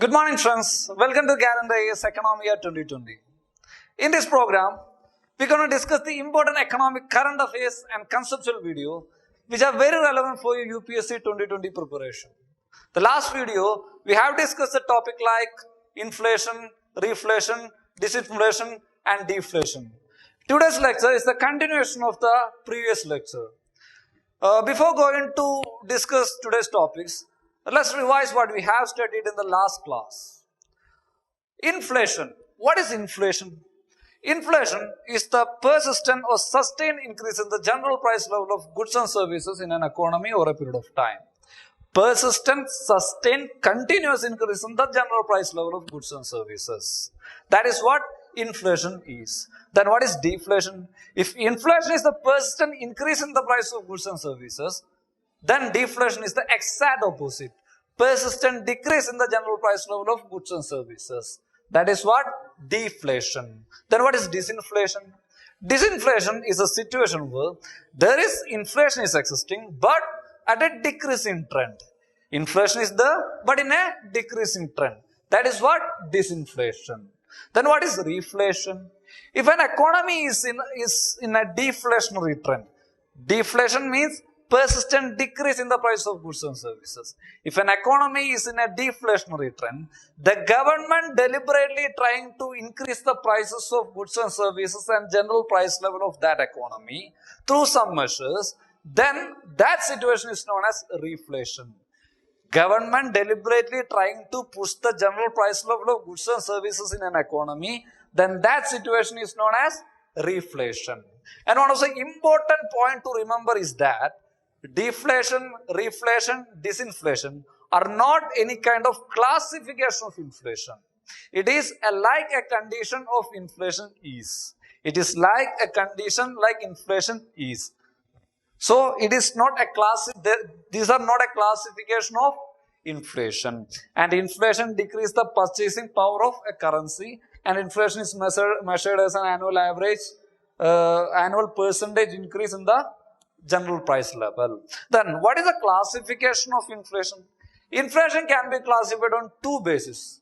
Good morning, friends. Welcome to Gallant IAS Economia 2020. In this program, we're going to discuss the important economic current affairs and conceptual video, which are very relevant for your UPSC 2020 preparation. The last video, we have discussed a topic like inflation, reflation, disinflation, and deflation. Today's lecture is the continuation of the previous lecture. Before going to discuss today's topics, let's revise what we have studied in the last class. Inflation. What is inflation? Inflation is the persistent or sustained increase in the general price level of goods and services in an economy over a period of time. Persistent, sustained, continuous increase in the general price level of goods and services. That is what inflation is. Then what is deflation? If inflation is the persistent increase in the price of goods and services, then deflation is the exact opposite. Persistent decrease in the general price level of goods and services. That is what? Deflation. Then what is disinflation? Disinflation is a situation where there is inflation is existing but at a decreasing trend. Inflation is there but in a decreasing trend. That is what? Disinflation. Then what is reflation? If an economy is in a deflationary trend, deflation means persistent decrease in the price of goods and services. If an economy is in a deflationary trend, the government deliberately trying to increase the prices of goods and services and general price level of that economy through some measures, then that situation is known as reflation. Government deliberately trying to push the general price level of goods and services in an economy, then that situation is known as reflation. And one of the important point to remember is that deflation, reflation, disinflation are not any kind of classification of inflation. It is like a condition of inflation is. It is like a condition like inflation is. So it is not a these are not a classification of inflation. And inflation decreases the purchasing power of a currency, and inflation is measured as an annual average, annual percentage increase in the general price level. Then what is the classification of inflation? Inflation can be classified on two bases.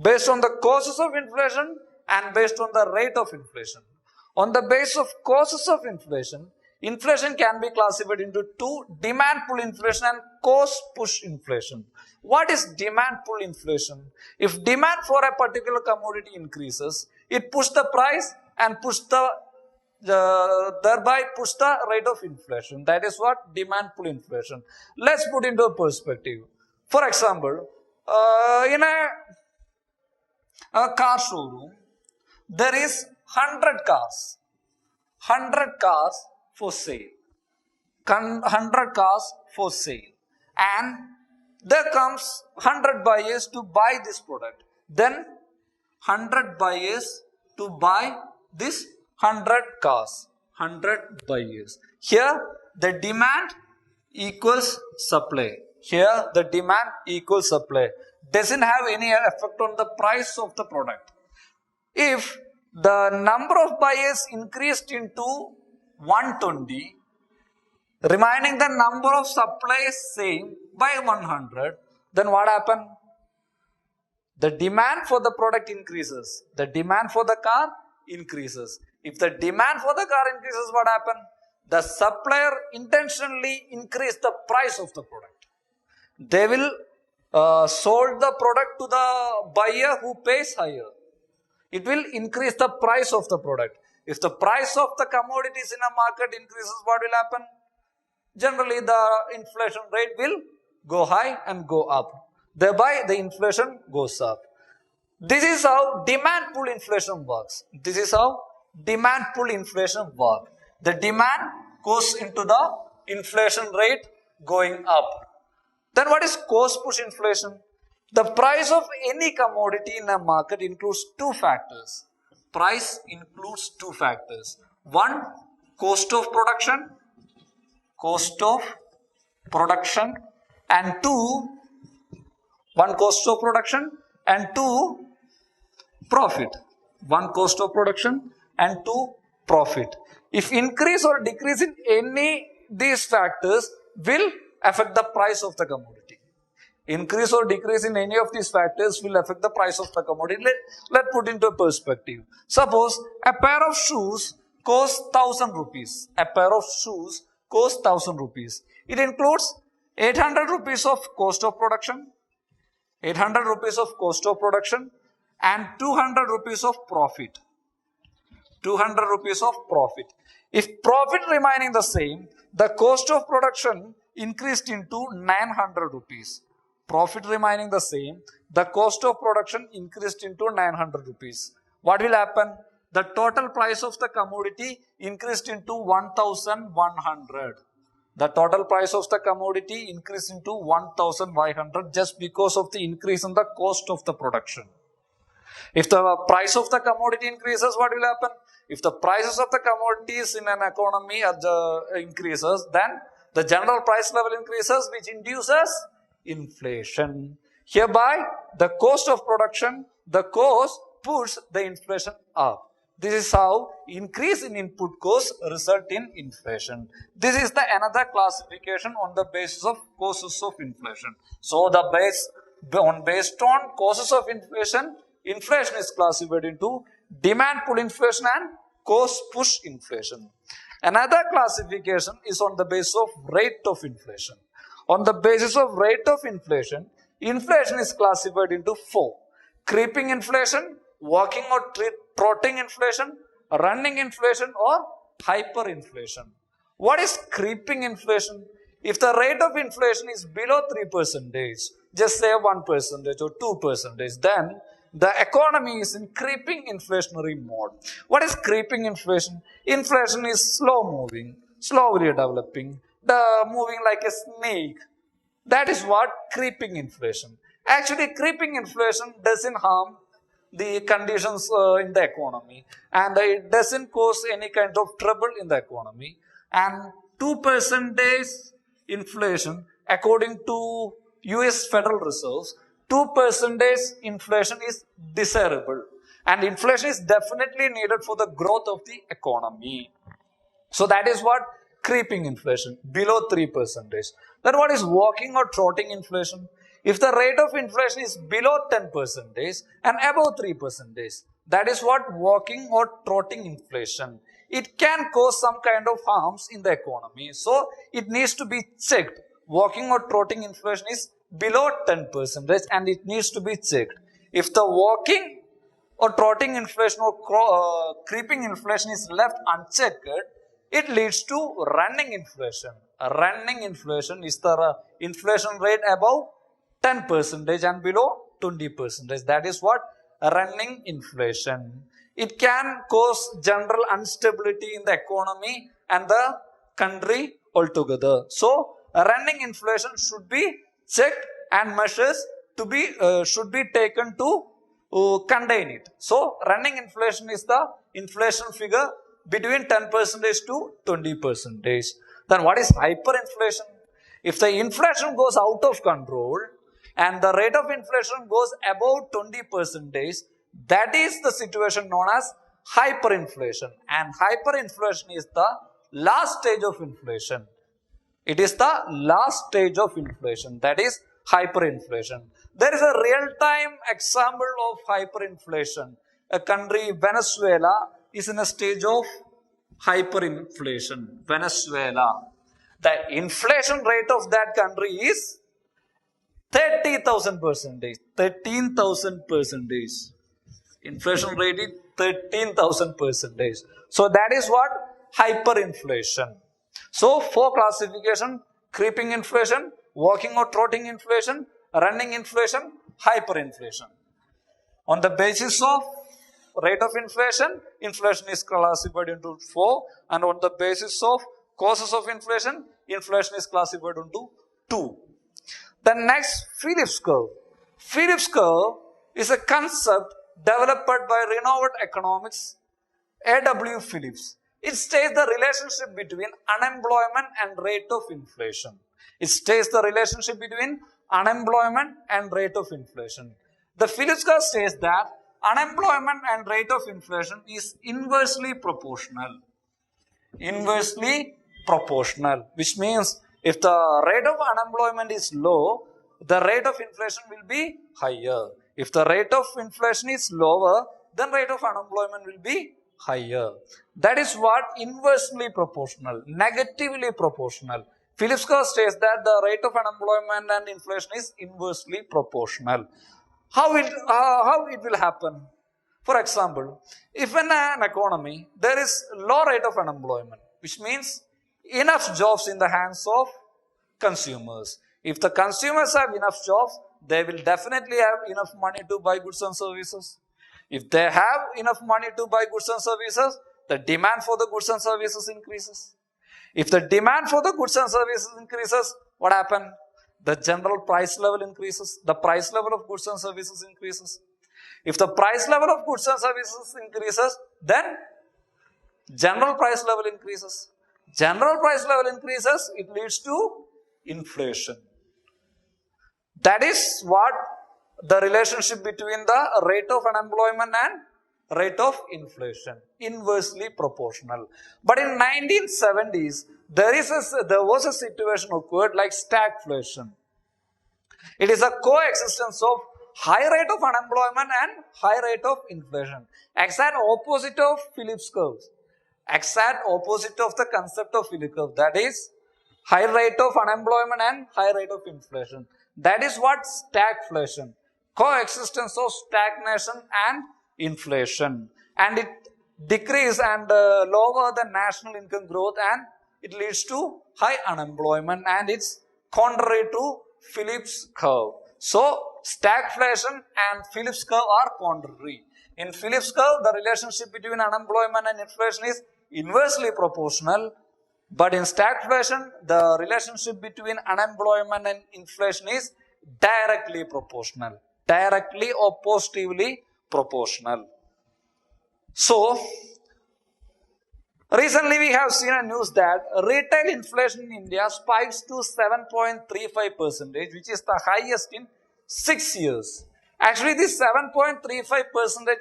Based on the causes of inflation and based on the rate of inflation. On the basis of causes of inflation, inflation can be classified into two: demand pull inflation and cost push inflation. What is demand pull inflation? If demand for a particular commodity increases, it pushes the price and thereby push the rate of inflation. That is what demand pull inflation. Let's put into a perspective. For example, in a car showroom, there is 100 cars. 100 cars for sale. 100 cars for sale. And there comes 100 buyers to buy this product. Then 100 buyers to buy this 100 cars. 100 buyers. Here the demand equals supply. Here the demand equals supply. Doesn't have any effect on the price of the product. If the number of buyers increased into 120, remaining the number of supplies same by 100, then what happened? The demand for the product increases. The demand for the car increases. If the demand for the car increases, what happened? The supplier intentionally increase the price of the product. They will sold the product to the buyer who pays higher. It will increase the price of the product. If the price of the commodities in a market increases, what will happen? Generally, the inflation rate will go high and go up. Thereby, the inflation goes up. This is how demand pull inflation works. This is how demand pull inflation works. The demand goes into the inflation rate going up. Then what is cost push inflation? The price of any commodity in a market includes two factors. Price includes two factors. One, cost of production. Cost of production. And two, one cost of production and two, profit. One cost of production and two, profit. If increase or decrease in any these factors will affect the price of the commodity. Increase or decrease in any of these factors will affect the price of the commodity. Let's put into a perspective. Suppose a pair of shoes costs 1000 rupees. A pair of shoes costs 1000 rupees. It includes 800 rupees of cost of production, 800 rupees of cost of production and 200 rupees of profit. 200 rupees of profit. If profit remaining the same, the cost of production increased into 900 rupees. Profit remaining the same, the cost of production increased into 900 rupees. What will happen? The total price of the commodity increased into 1100. The total price of the commodity increased into 1100 just because of the increase in the cost of the production. If the price of the commodity increases, what will happen? If the prices of the commodities in an economy increases, then the general price level increases, which induces inflation. Hereby, the cost of production, the cost puts the inflation up. This is how increase in input costs result in inflation. This is the another classification on the basis of causes of inflation. So based on causes of inflation, inflation is classified into demand pull inflation and cost push inflation. Another classification is on the basis of rate of inflation. On the basis of rate of inflation, inflation is classified into four: creeping inflation, walking or trotting inflation, running inflation or hyperinflation. What is creeping inflation? If the rate of inflation is below 3%, just say 1% or 2%, then the economy is in creeping inflationary mode. What is creeping inflation? Inflation is slow moving, slowly developing, moving like a snake. That is what creeping inflation. Actually, creeping inflation doesn't harm the conditions in the economy, and it doesn't cause any kind of trouble in the economy. And 2% inflation, according to US Federal Reserve, 2% inflation is desirable, and inflation is definitely needed for the growth of the economy. So that is what creeping inflation, below 3%. Then what is walking or trotting inflation? If the rate of inflation is below 10% and above 3%, that is what walking or trotting inflation. It can cause some kind of harms in the economy, so it needs to be checked. Walking or trotting inflation is below 10% and it needs to be checked. If the walking or trotting inflation or creeping inflation is left unchecked, it leads to running inflation. Running inflation is the inflation rate above 10% and below 20%. That is what running inflation. It can cause general instability in the economy and the country altogether. So running inflation should be checked and measures to be should be taken to contain it. So running inflation is the inflation figure between 10% to 20%. Then what is hyperinflation? If the inflation goes out of control and the rate of inflation goes above 20%, that is the situation known as hyperinflation. And hyperinflation is the last stage of inflation. It is the last stage of inflation, that is hyperinflation. There is a real-time example of hyperinflation. A country, Venezuela, is in a stage of hyperinflation. Venezuela. The inflation rate of that country is 30,000%. 13,000%. Inflation rate is 13,000%. So that is what hyperinflation. So for classification: creeping inflation, walking or trotting inflation, running inflation, hyperinflation. On the basis of rate of inflation, inflation is classified into 4, and on the basis of causes of inflation, inflation is classified into 2. The next, Phillips curve. Phillips curve is a concept developed by renowned economics A.W. Phillips. It states the relationship between unemployment and rate of inflation. It states the relationship between unemployment and rate of inflation. The Phillips curve states that unemployment and rate of inflation is inversely proportional. Inversely proportional, which means if the rate of unemployment is low, the rate of inflation will be higher. If the rate of inflation is lower, then rate of unemployment will be higher. That is what inversely proportional, negatively proportional. Phillips Curve states that the rate of unemployment and inflation is inversely proportional. How it will happen? For example, if in an economy there is low rate of unemployment, which means enough jobs in the hands of consumers. If the consumers have enough jobs, they will definitely have enough money to buy goods and services. If they have enough money to buy goods and services, the demand for the goods and services increases. If the demand for the goods and services increases, what happens? The general price level increases. The price level of goods and services increases. If the price level of goods and services increases, then general price level increases. General price level increases, it leads to inflation. That is what the relationship between the rate of unemployment and rate of inflation, inversely proportional. But in 1970s, there was a situation occurred like stagflation. It is a coexistence of high rate of unemployment and high rate of inflation. Exact opposite of Phillips curve. Exact opposite of the concept of Phillips curve. That is high rate of unemployment and high rate of inflation. That is what stagflation. Coexistence of stagnation and inflation. And it decreases and lower the national income growth, and it leads to high unemployment, and it's contrary to Phillips curve. So stagflation and Phillips curve are contrary. In Phillips curve, the relationship between unemployment and inflation is inversely proportional. But in stagflation, the relationship between unemployment and inflation is directly proportional. Directly or positively proportional. So, recently we have seen a news that retail inflation in India spikes to 7.35%, which is the highest in 6 years. Actually, this 7.35%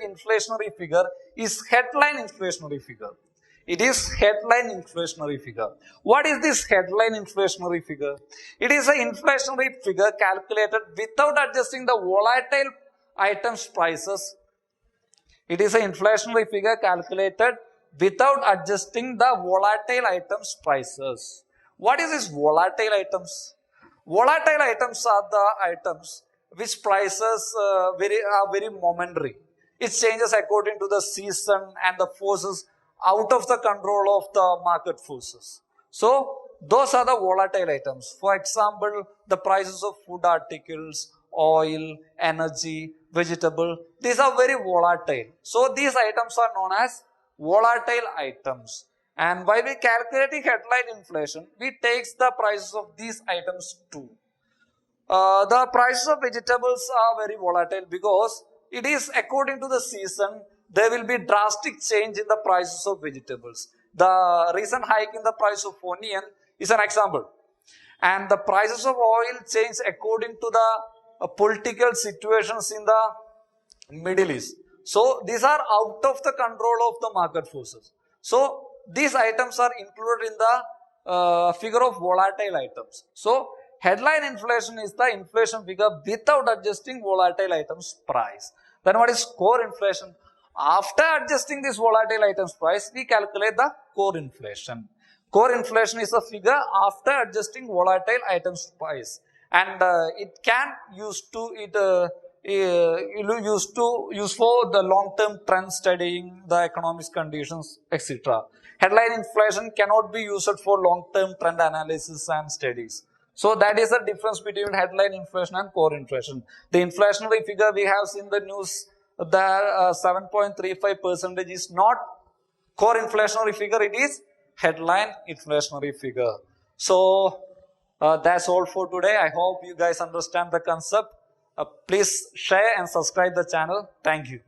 inflationary figure is headline inflationary figure. It is headline inflationary figure. What is this headline inflationary figure? It is an inflationary figure calculated without adjusting the volatile items prices. It is an inflationary figure calculated without adjusting the volatile items prices. What is this volatile items? Volatile items are the items which prices are very momentary. It changes according to the season and the forces out of the control of the market forces. So, those are the volatile items. For example, the prices of food articles, oil, energy, vegetable, these are very volatile. So, these items are known as volatile items. And while we calculating headline inflation, we take the prices of these items too. The prices of vegetables are very volatile because it is according to the season. There will be drastic change in the prices of vegetables. The recent hike in the price of onion is an example. And the prices of oil change according to the political situations in the Middle East. So, these are out of the control of the market forces. So, these items are included in the figure of volatile items. So, headline inflation is the inflation figure without adjusting volatile items price. Then what is core inflation? After adjusting this volatile items price, we calculate the core inflation. Core inflation is a figure after adjusting volatile items price, and it can use for the long-term trend studying, the economic conditions, etc. Headline inflation cannot be used for long-term trend analysis and studies. So that is the difference between headline inflation and core inflation. The inflationary figure we have seen the news, the 7.35% is not core inflationary figure, it is headline inflationary figure. So that's all for today. I hope you guys understand the concept. Please share and subscribe the channel. Thank you.